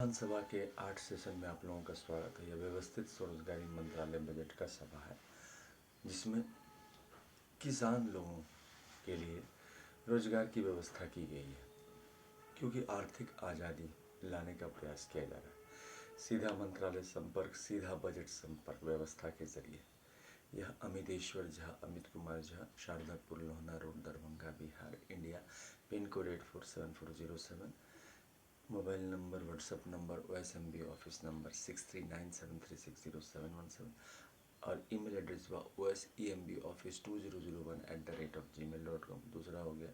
विधानसभा के 8 सेशन में आप लोगों का स्वागत है। यह व्यवस्थित स्वरोजगारी मंत्रालय बजट का सभा है, जिसमें किसान लोगों के लिए रोजगार की व्यवस्था की गई है, क्योंकि आर्थिक आज़ादी लाने का प्रयास किया जा रहा है। सीधा मंत्रालय संपर्क, सीधा बजट संपर्क व्यवस्था के जरिए यह Amiteshwar Jha, Amit Kumar Jha, Shardapur Lohna road, Darbhanga, Bihar, India, pin code 847407, mobile number, WhatsApp number, OSMB office number 6397360717 और ईमेल एड्रेस हुआ osembooffice2001@gmail.com। दूसरा हो गया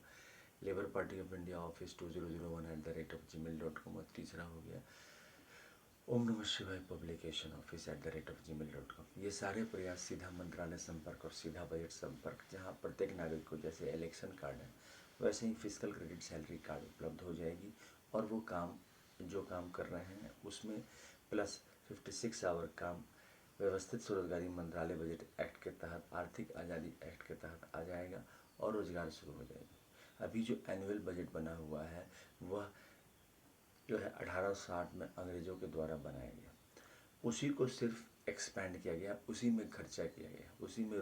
labour party of India office 2001@gmail.com और तीसरा हो गया ओम नमः शिवाय पब्लिकेशन ऑफिस @gmail.com। ये सारे प्रयास सीधा मंत्रालय संपर्क और सीधा बजट संपर्क, जहाँ प्रत्येक नागरिक को जैसे इलेक्शन कार्ड है वैसे ही फिजिकल क्रेडिट सैलरी कार्ड उपलब्ध हो जाएगी, और वो जो काम कर रहे हैं उसमें प्लस 56 आवर काम व्यवस्थित स्वरोजगारी मंत्रालय बजट एक्ट के तहत, आर्थिक आज़ादी एक्ट के तहत आ जाएगा और रोजगार शुरू हो जाएगी। अभी जो एनुअल बजट बना हुआ है वह जो है 1860 में अंग्रेजों के द्वारा बनाया गया, उसी को सिर्फ एक्सपैंड किया गया, उसी में खर्चा किया गया, उसी में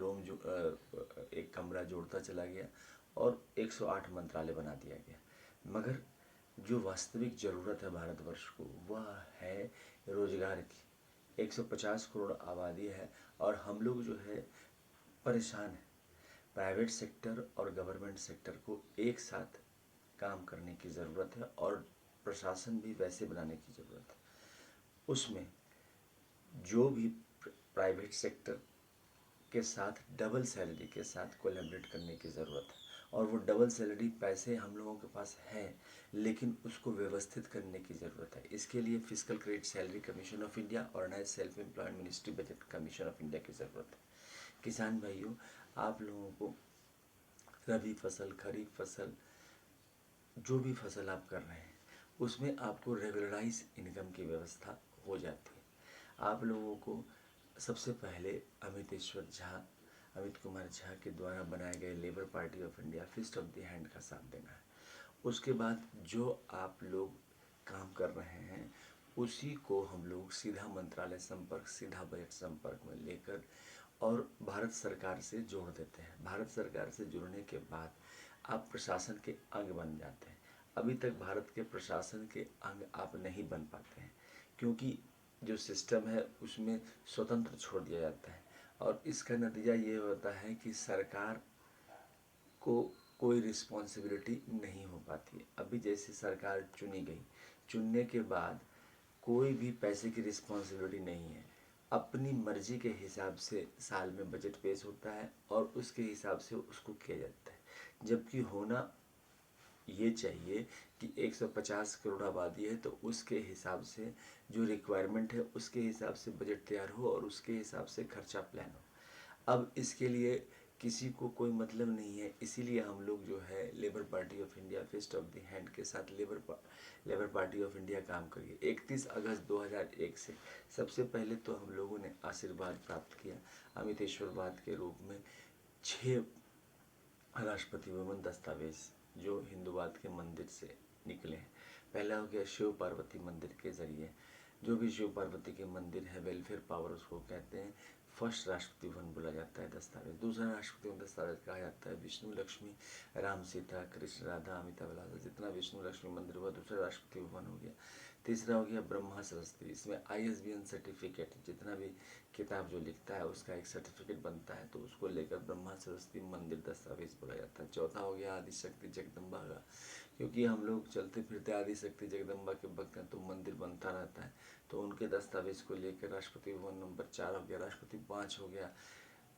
एक कमरा जोड़ता चला गया और 108 मंत्रालय बना दिया गया। मगर जो वास्तविक ज़रूरत है भारतवर्ष को वह है रोजगार की। 150 करोड़ आबादी है और हम लोग जो है परेशान हैं। प्राइवेट सेक्टर और गवर्नमेंट सेक्टर को एक साथ काम करने की ज़रूरत है और प्रशासन भी वैसे बनाने की ज़रूरत है। उसमें जो भी प्राइवेट सेक्टर के साथ डबल सैलरी के साथ कोलैबोरेट करने की ज़रूरत है, और वो डबल सैलरी पैसे हम लोगों के पास है, लेकिन उसको व्यवस्थित करने की ज़रूरत है। इसके लिए physical credit salary commission of India, organise self employed ministry budget commission of India की ज़रूरत है। किसान भाइयों, आप लोगों को रबी फसल, खरीफ फसल, जो भी फसल आप कर रहे हैं उसमें आपको रेगुलराइज इनकम की व्यवस्था हो जाती है। आप लोगों को सबसे पहले अमित कुमार झा के द्वारा बनाए गए Labour party of India fist of the hand का साथ देना है। उसके बाद जो आप लोग काम कर रहे हैं उसी को हम लोग सीधा मंत्रालय संपर्क, सीधा बजट संपर्क में लेकर और भारत सरकार से जोड़ देते हैं। भारत सरकार से जुड़ने के बाद आप प्रशासन के अंग बन जाते हैं। अभी तक भारत के प्रशासन के अंग आप नहीं बन पाते हैं, क्योंकि जो सिस्टम है उसमें स्वतंत्र छोड़ दिया जाता है, और इसका नतीजा ये होता है कि सरकार को कोई रिस्पॉन्सिबिलिटी नहीं हो पाती है। अभी जैसे सरकार चुनी गई, चुनने के बाद कोई भी पैसे की रिस्पॉन्सिबिलिटी नहीं है। अपनी मर्जी के हिसाब से साल में बजट पेश होता है और उसके हिसाब से उसको किया जाता है। जबकि होना ये चाहिए कि 150 करोड़ आबादी है तो उसके हिसाब से जो रिक्वायरमेंट है उसके हिसाब से बजट तैयार हो और उसके हिसाब से खर्चा प्लान हो। अब इसके लिए किसी को कोई मतलब नहीं है, इसीलिए हम लोग जो है Labour party of India fist of the hand के साथ लेबर पार्टी ऑफ इंडिया काम करिए। 31 अगस्त 2001 से सबसे पहले तो हम लोगों ने आशीर्वाद प्राप्त किया अमितेश्वरवाद के रूप में 6 राष्ट्रपति भवन दस्तावेज जो हिंदूवाद के मंदिर से निकले हैं। पहला हो गया शिव पार्वती मंदिर के जरिए, जो भी शिव पार्वती के मंदिर है, वेलफेयर पावर उसको कहते हैं, फर्स्ट राष्ट्रपति भवन बोला जाता है दस्तावेज। दूसरा राष्ट्रपति भवन दस्तावेज कहा जाता है विष्णु लक्ष्मी, राम सीता, कृष्ण राधा, अमिताभ लाल, जितना विष्णु लक्ष्मी मंदिर हुआ दूसरा राष्ट्रपति भवन हो गया। तीसरा हो गया ब्रह्मा सरस्वती, इसमें ISBN सर्टिफिकेट, जितना भी किताब जो लिखता है उसका एक सर्टिफिकेट बनता है, तो उसको लेकर ब्रह्मा सरस्वती मंदिर दस्तावेज बोला जाता है। चौथा हो गया आदिशक्ति जगदम्बा का, क्योंकि हम लोग चलते फिरते आदिशक्ति जगदम्बा के भक्त हैं तो मंदिर बनता रहता है, तो उनके दस्तावेज को लेकर राष्ट्रपति भवन नंबर 4 हो गया। राष्ट्रपति 5 हो गया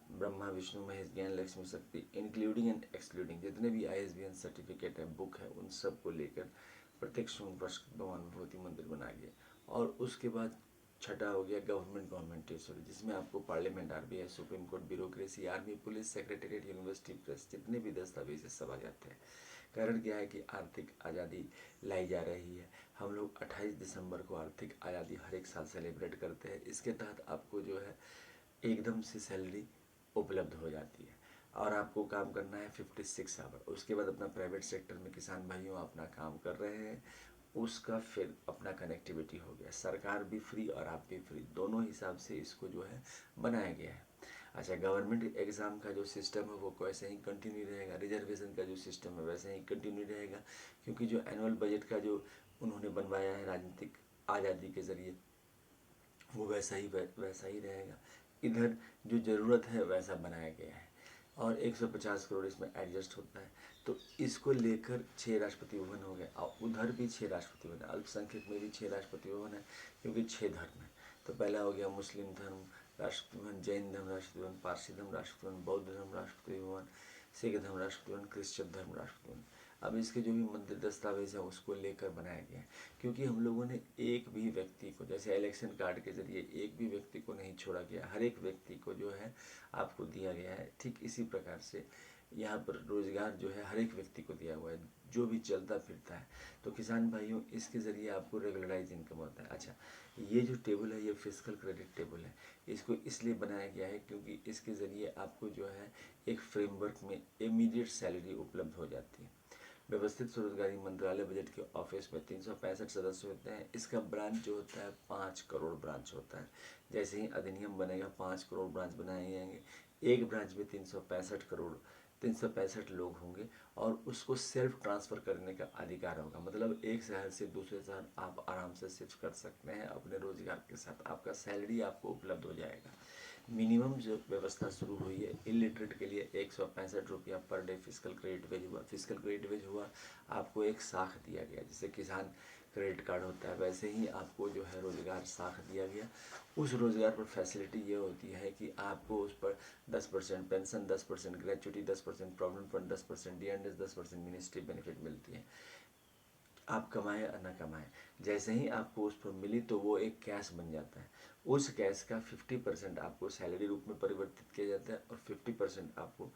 ब्रह्मा विष्णु महेश ज्ञान लक्ष्मी शक्ति, इंक्लूडिंग एंड एक्सक्लूडिंग, जितने भी ISBN सर्टिफिकेट है, बुक है, उन सब को लेकर प्रत्येक सोमवर्ष भगवान विभूति मंदिर बना गया। और उसके बाद छठा हो गया गवर्नमेंट टेरिटरी, जिसमें आपको parliament, RBI, supreme court, bureaucracy, army, police, secretariat, university, press, जितने भी दस्तावेज सब आ जाते हैं। कारण क्या है कि आर्थिक आज़ादी लाई जा रही है। हम लोग 28 दिसंबर को आर्थिक आज़ादी हर एक साल सेलिब्रेट करते हैं। इसके तहत आपको जो है एकदम से सैलरी उपलब्ध हो जाती है और आपको काम करना है 56 आवर। उसके बाद अपना प्राइवेट सेक्टर में किसान भाइयों अपना काम कर रहे हैं, उसका फिर अपना कनेक्टिविटी हो गया, सरकार भी फ्री और आप भी फ्री, दोनों हिसाब से इसको जो है बनाया गया है। अच्छा, गवर्नमेंट एग्ज़ाम का जो सिस्टम है वो वैसे ही कंटिन्यू रहेगा, रिजर्वेशन का जो सिस्टम है वैसे ही कंटिन्यू रहेगा, क्योंकि जो एनुअल बजट का जो उन्होंने बनवाया है राजनीतिक आज़ादी के ज़रिए वो वैसा ही रहेगा। इधर जो ज़रूरत है वैसा बनाया गया है और 150 करोड़ इसमें एडजस्ट होता है। तो इसको लेकर 6 राष्ट्रपति भवन हो गए और उधर भी 6 राष्ट्रपति भवन है, अल्पसंख्यक में भी 6 राष्ट्रपति भवन है, क्योंकि 6 धर्म है। तो पहला हो गया मुस्लिम धर्म राष्ट्रपति भवन, जैन धर्म राष्ट्रपति भवन, पारसी धर्म राष्ट्रपति भवन, बौद्ध धर्म राष्ट्रपति भवन, सिख धर्म राष्ट्रपति भवन, क्रिश्चियन धर्म राष्ट्रपति भवन। अब इसके जो भी मंदिर दस्तावेज है उसको लेकर बनाया गया है, क्योंकि हम लोगों ने एक भी व्यक्ति को, जैसे इलेक्शन कार्ड के जरिए एक भी व्यक्ति को नहीं छोड़ा गया, हर एक व्यक्ति को जो है आपको दिया गया है। ठीक इसी प्रकार से यहाँ पर रोजगार जो है हर एक व्यक्ति को दिया हुआ है, जो भी चलता फिरता है। तो किसान भाइयों, इसके ज़रिए आपको रेगुलराइज इनकम होता है। अच्छा, ये जो टेबल है ये फिस्कल क्रेडिट टेबल है, इसको इसलिए बनाया गया है क्योंकि इसके ज़रिए आपको जो है एक फ्रेमवर्क में इमीडिएट सैलरी उपलब्ध हो जाती है। व्यवस्थित स्वरोजगारी मंत्रालय बजट के ऑफिस में 365 सदस्य होते हैं। इसका ब्रांच जो होता है 5 करोड़ ब्रांच होता है। जैसे ही अधिनियम बनेगा 5 करोड़ ब्रांच बनाए जाएंगे। एक ब्रांच में 365 लोग होंगे और उसको सेल्फ ट्रांसफ़र करने का अधिकार होगा। मतलब एक शहर से दूसरे शहर आप आराम से शिफ्ट कर सकते हैं अपने रोजगार के साथ, आपका सैलरी आपको उपलब्ध हो जाएगा। मिनिमम जो व्यवस्था शुरू हुई है इलिटरेट के लिए 165 रुपया per day physical credit wage हुआ। फिजिकल क्रेडिट वेज हुआ, आपको एक साख दिया गया, जैसे किसान क्रेडिट कार्ड होता है वैसे ही आपको जो है रोज़गार साख दिया गया। उस रोज़गार पर फैसिलिटी ये होती है कि आपको उस पर 10% pension, 10% gratuity, 10% provident fund, 10% DNS, 10% ministry benefit मिलती है। आप कमाएं या ना कमाएं, जैसे ही आपको उस पर मिली तो वो एक कैश बन जाता है। उस कैश का 50% आपको सैलरी रूप में परिवर्तित किया जाता है और 50% आपको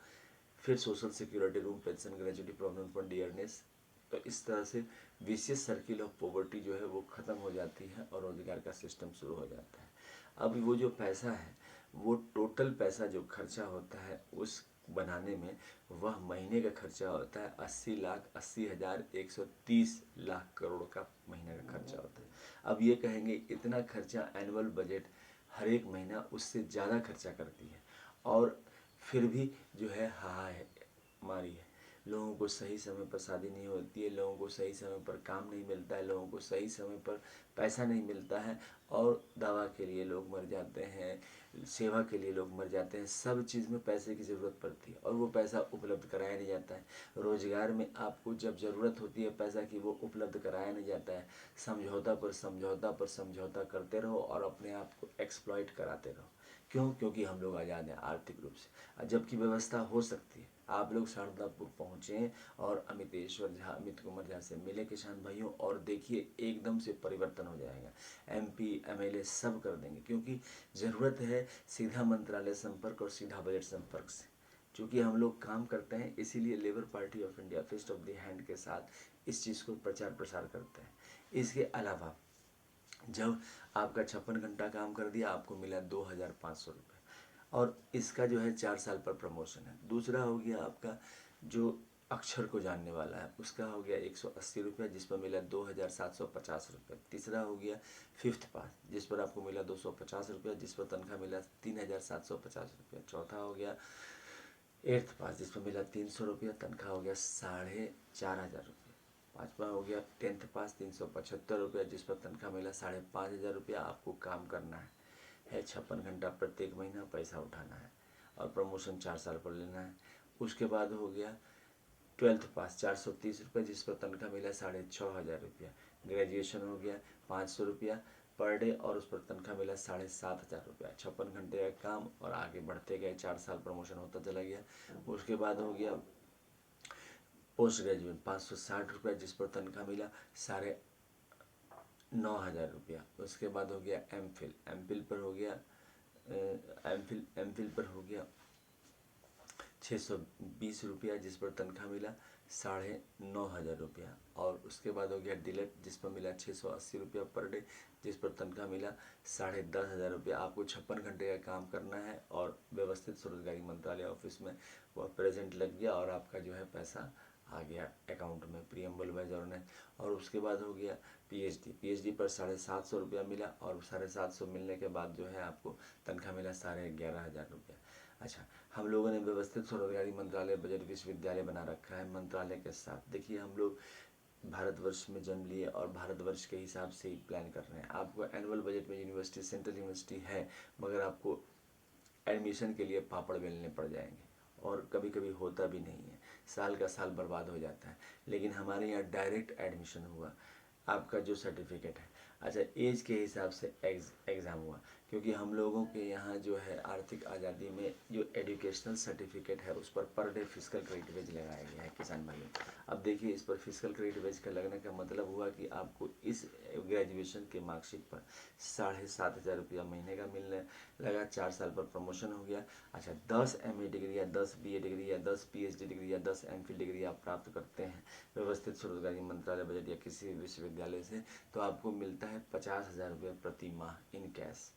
फिर social security room, pension, gratuity, provident fund, DRS. तो इस तरह से विशियस सर्किल ऑफ पॉवर्टी जो है वो ख़त्म हो जाती है और रोजगार का सिस्टम शुरू हो जाता है। अब वो जो पैसा है वो टोटल पैसा जो खर्चा होता है उस बनाने में, वह महीने का खर्चा होता है 80,80,130 करोड़ का महीने का खर्चा होता है। अब ये कहेंगे इतना खर्चा एनुअल बजट हर एक महीना उससे ज़्यादा खर्चा करती है और फिर भी जो है मारी है। लोगों को सही समय पर शादी नहीं होती है, लोगों को सही समय पर काम नहीं मिलता है, लोगों को सही समय पर पैसा नहीं मिलता है और दवा के लिए लोग मर जाते हैं, सेवा के लिए लोग मर जाते हैं। सब चीज़ में पैसे की ज़रूरत पड़ती है और वो पैसा उपलब्ध कराया नहीं जाता है। रोज़गार में आपको जब ज़रूरत होती है पैसा की वो उपलब्ध कराया नहीं जाता है। समझौता पर समझौता पर समझौता करते रहो और अपने आप को एक्सप्लॉइट कराते रहो। क्यों? क्योंकि हम लोग आज़ाद हैं आर्थिक रूप से, जबकि व्यवस्था हो सकती है। आप लोग शारदापुर पहुँचें और अमित कुमार झा से मिले किसान भाइयों, और देखिए एकदम से परिवर्तन हो जाएगा। एमपी एमएलए सब कर देंगे, क्योंकि ज़रूरत है सीधा मंत्रालय संपर्क और सीधा बजट संपर्क से। चूँकि हम लोग काम करते हैं इसीलिए Labour party of India fist of the hand के साथ इस चीज़ को प्रचार प्रसार करते हैं। इसके अलावा जब आपका 56 घंटा काम कर दिया आपको मिला 2,500 रुपये, और इसका जो है 4 साल पर प्रमोशन है। दूसरा हो गया आपका जो अक्षर को जानने वाला है उसका हो गया 180 रुपये, जिस पर मिला 2,750 रुपये। तीसरा हो गया फिफ्थ पास, जिस पर आपको मिला 250 रुपये, जिस पर तनख्वाह मिला 3,750 रुपये। चौथा हो गया एट्थ पास, जिस पर मिला 300 रुपये, तनख्वाह हो गया 4,500 रुपये। पाँचवा हो गया 10th पास, 375 रुपये, जिस पर तनख्वाह मिला 5,500 रुपया। आपको काम करना है 56 घंटा प्रत्येक महीना, पैसा उठाना है और प्रमोशन 4 साल पर लेना है। उसके बाद हो गया 12th पास, 430 रुपये, जिस पर तनख्वाह मिला 6,500 रुपया। ग्रेजुएशन हो गया 500 रुपया पर डे और उस पर तनख्वाह मिला 7,500 रुपया। 56 घंटे का काम और आगे बढ़ते गए, 4 साल प्रमोशन होता चला गया। उसके बाद हो गया पोस्ट ग्रेजुएट 560 रुपये, जिस पर तनख्वाह मिला 9,500 रुपया। उसके बाद हो गया एम फिल पर हो गया एम फिल पर हो गया 620 रुपया, जिस पर तनख्वाह मिला 9,500 रुपया। और उसके बाद हो गया डिलेट, जिस पर मिला 680 रुपया पर डे, जिस पर तनख्वाह मिला 10,500 रुपया। आपको 56 घंटे का काम करना है और व्यवस्थित स्वरोजगारी मंत्रालय ऑफिस में वह प्रेजेंट लग गया और आपका जो है पैसा आ गया अकाउंट में, प्रीएम्बल वाइज ऑर्गेनाइज। और उसके बाद हो गया पीएचडी पर 750 रुपया मिला, और 750 मिलने के बाद जो है आपको तनख्वाह मिला 11,500 रुपया। अच्छा, हम लोगों ने व्यवस्थित स्वरोजगारी मंत्रालय बजट विश्वविद्यालय बना रखा है मंत्रालय के साथ। देखिए, हम लोग भारतवर्ष में जन्म लिए और भारतवर्ष के हिसाब से ही प्लान कर रहे हैं। आपको एनुअल बजट में यूनिवर्सिटी, सेंट्रल यूनिवर्सिटी है, मगर आपको एडमिशन के लिए पापड़ बेलने पड़ जाएंगे, और कभी कभी होता भी नहीं है, साल का साल बर्बाद हो जाता है। लेकिन हमारे यहाँ डायरेक्ट एडमिशन हुआ, आपका जो सर्टिफिकेट है। अच्छा, एज के हिसाब से एग्ज़ाम हुआ, क्योंकि हम लोगों के यहाँ जो है आर्थिक आज़ादी में जो एजुकेशनल सर्टिफिकेट है उस पर डे फिजिकल क्रेडिट वेज लगाया गया है किसान भाइयों। अब देखिए, इस पर फिजिकल क्रेडिट वेज का लगने का मतलब हुआ कि आपको इस ग्रेजुएशन के मार्कशीट पर 7,500 रुपया महीने का मिलने लगा। 4 साल पर प्रमोशन हो गया। अच्छा, 10 MA डिग्री या 10 BA डिग्री या 10 PhD डिग्री या 10 MPhil डिग्री आप प्राप्त करते हैं व्यवस्थित स्वरोजगारी मंत्रालय बजट या किसी भी विश्वविद्यालय से, तो आपको मिलता है 50,000 रुपये प्रति माह इन कैश।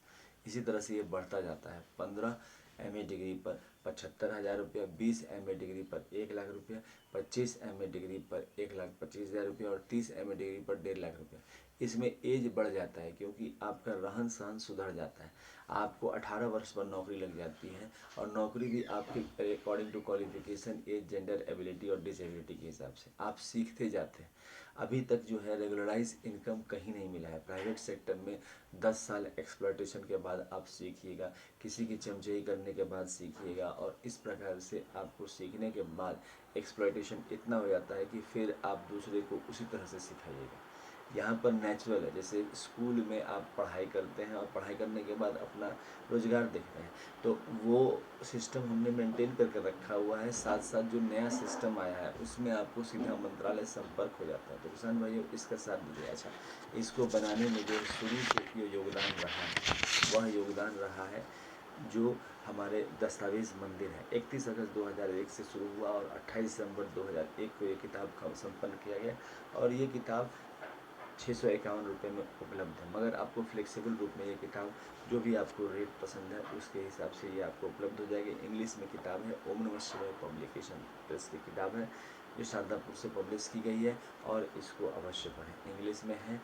इसी तरह से ये बढ़ता जाता है। 15 MA डिग्री पर 75,000 रुपया, 20 MA डिग्री पर 1,00,000 रुपया, 25 MA डिग्री पर 1,25,000 रुपया और 30 MA डिग्री पर 1,50,000 रुपया। इसमें एज बढ़ जाता है क्योंकि आपका रहन सहन सुधर जाता है। आपको 18 वर्ष पर नौकरी लग जाती है, और नौकरी भी आपकी according to qualification, age, gender, ability और डिसेबिलिटी के हिसाब से आप सीखते जाते हैं। अभी तक जो है रेगुलराइज इनकम कहीं नहीं मिला है। प्राइवेट सेक्टर में 10 साल एक्सप्लॉयटेशन के बाद आप सीखिएगा, किसी की चमचई करने के बाद सीखिएगा, और इस प्रकार से आपको सीखने के बाद एक्सप्लॉयटेशन इतना हो जाता है कि फिर आप दूसरे को उसी तरह से सिखाइएगा। यहाँ पर नेचुरल है, जैसे स्कूल में आप पढ़ाई करते हैं और पढ़ाई करने के बाद अपना रोजगार देखते हैं, तो वो सिस्टम हमने मेंटेन करके रखा हुआ है। साथ साथ जो नया सिस्टम आया है उसमें आपको सीधा मंत्रालय संपर्क हो जाता है। तो किसान भाइयों, इसका साथ दीजिए। अच्छा, इसको बनाने में जो शुरू से जो योगदान रहा है वह योगदान रहा है जो हमारे दस्तावेज़ मंदिर है। 31 अगस्त 2001 से शुरू हुआ और 28 दिसंबर 2001 को ये किताब संपन्न किया गया, और ये किताब 651 रुपये में उपलब्ध है। मगर आपको फ्लेक्सिबल रूप में ये किताब, जो भी आपको रेट पसंद है उसके हिसाब से ये आपको उपलब्ध हो जाएगी। इंग्लिश में किताब है, ओम नमः शिवाय पब्लिकेशन प्रेस की किताब है, जो शारदापुर से पब्लिश की गई है, और इसको अवश्य पढ़ें। इंग्लिश में है,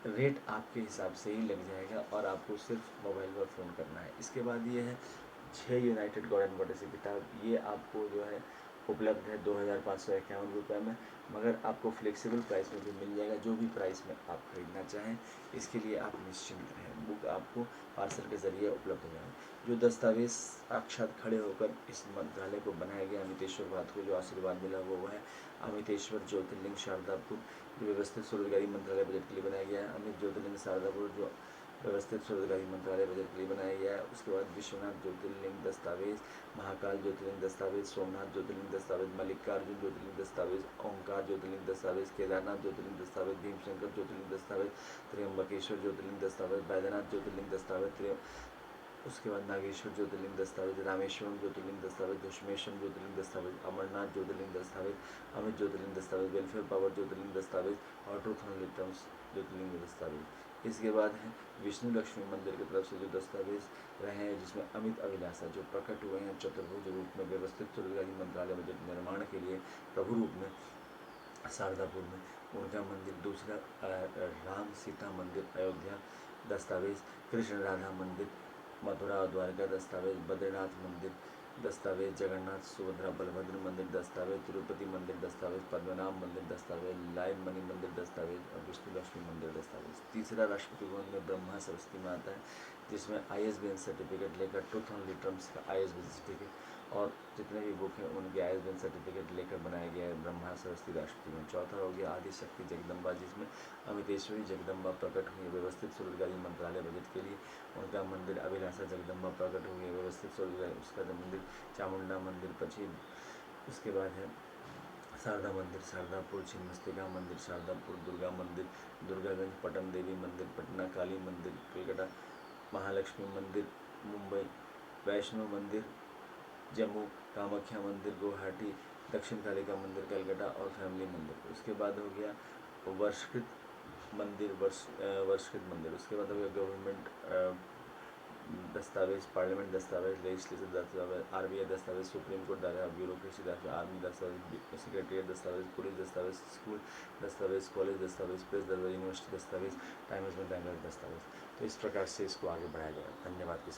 रेट आपके हिसाब से ही लग जाएगा, और आपको सिर्फ मोबाइल पर फ़ोन करना है। इसके बाद ये है 6 यूनाइटेड गॉर्डन बॉडी की किताब, ये आपको जो है उपलब्ध है 2,551 रुपये में, मगर आपको फ्लेक्सिबल प्राइस में भी मिल जाएगा, जो भी प्राइस में आप खरीदना चाहें। इसके लिए आप निश्चिंत रहें, बुक आपको पार्सल के ज़रिए उपलब्ध हो जाएगा। जो दस्तावेज साक्षात खड़े होकर इस मंत्रालय को बनाया गया, अमितेश्वर वाद को जो आशीर्वाद मिला वो है अमितेश्वर ज्योतिर्लिंग शारदापुर, जो व्यवस्थित स्वरोजगारी मंत्रालय बजट के लिए बनाया गया है। अमित ज्योतिर्लिंग शारदापुर जो व्यवस्थित स्वरोजगारी मंत्रालय बजट के लिए बनाया गया है। उसके बाद विश्वनाथ ज्योतिर्लिंग दस्तावेज, महाकाल ज्योतिर्लिंग दस्तावेज, सोमनाथ ज्योतिर्लिंग दस्तावेज, मल्लिकार्जुन ज्योतिर्लिंग दस्तावेज, ओंकार ज्योतिर्लिंग दस्तावेज, केदारनाथ ज्योतिर्लिंग दस्तावेज, भीमशंकर ज्योतिर्लिंग दस्तावेज, त्र्यंबकेश्वर ज्योतिर्लिंग दस्तावेज, बैद्यनाथ ज्योतिर्लिंग दस्तावेज, उसके बाद नागेश्वर ज्योतिर्लिंग दस्तावेज, रामेश्वरम ज्योतिर्लिंग दस्तावेज, दशमेश्वरम ज्योतिर्लिंग दस्तावेज, अमरनाथ ज्योतिर्लिंग दस्तावेज, अमित ज्योतिर्लिंग दस्तावेज, वेलफेयर पावर ज्योतिर्लिंग दस्तावेज, और ट्रूथ एंड लिटम्स ज्योतिर्लिंग दस्तावेज। इसके बाद है विष्णु लक्ष्मी मंदिर की तरफ से जो दस्तावेज रहे हैं, जिसमें अमित अभिलाषा जो प्रकट हुए हैं चतुर्भुज रूप में व्यवस्थित स्वरोजगारी मंत्रालय बजट निर्माण के लिए प्रभु रूप में शारदापुर में, उनका मंदिर। दूसरा राम सीता मंदिर अयोध्या दस्तावेज, कृष्ण राधा मंदिर मथुरा और द्वारका दस्तावेज, बद्रीनाथ मंदिर दस्तावेज, जगन्नाथ सुभद्रा बलभद्र मंदिर दस्तावेज, तिरुपति मंदिर दस्तावेज, पद्मनाभ मंदिर दस्तावेज, लाइव मणि मंदिर दस्तावेज और विष्णु लक्ष्मी मंदिर दस्तावेज। तीसरा राष्ट्रपति भवन में ब्रह्मा सरस्वती में आता है, जिसमें ISBN सर्टिफिकेट लेकर ट्रूथ एंड लिटम्स का ISBN सर्टिफिकेट और जितने भी बुक हैं उनके ISBN सर्टिफिकेट लेकर बनाया गया है ब्रह्मा सरस्वती राष्ट्रपति भवन। चौथा हो गया आदि शक्ति जगदम्बा, जिसमें अमितेश्वरी जगदम्बा प्रकट हुई है व्यवस्थित स्वरोजगारी मंत्रालय बजट के लिए। उनका मंदिर अभिलाषा जगदम्बा प्रकट हुई है व्यवस्थित स्वरोजगारी, उसका मंदिर चामुंडा मंदिर पश्चिम। उसके बाद है शारदा मंदिर शारदापुर, छिन्नमस्तिका मंदिर शारदापुर, दुर्गा मंदिर दुर्गागंज, पटन देवी मंदिर पटना, काली मंदिर कलकत्ता, महालक्ष्मी मंदिर मुंबई, वैष्णो मंदिर जम्मू, कामाख्या मंदिर गुवाहाटी, दक्षिण कालिका मंदिर कलकत्ता और फैमिली मंदिर। उसके बाद हो गया वर्षकृत मंदिर वर्षकृत मंदिर। उसके बाद हो गया गवर्नमेंट दस्तावेज, पार्लियामेंट दस्तावेज, लेजिस्लेटिव दस्तावेज, आरबीआई दस्तावेज, सुप्रीम कोर्ट दस्तावेज, ब्यूरोक्रेसी दस्तावेज, आर्मी दस्तावेज, सेक्रेटरीट दस्तावेज, पुलिस दस्तावेज, स्कूल दस्तावेज, कॉलेज दस्तावेज, प्रेस दस्तावेज, यूनिवर्सिटी दस्तावेज, टाइम मैनेजमेंट दस्तावेज। तो इस प्रकार से इसको आगे बढ़ाया जाएगा। धन्यवाद के साथ।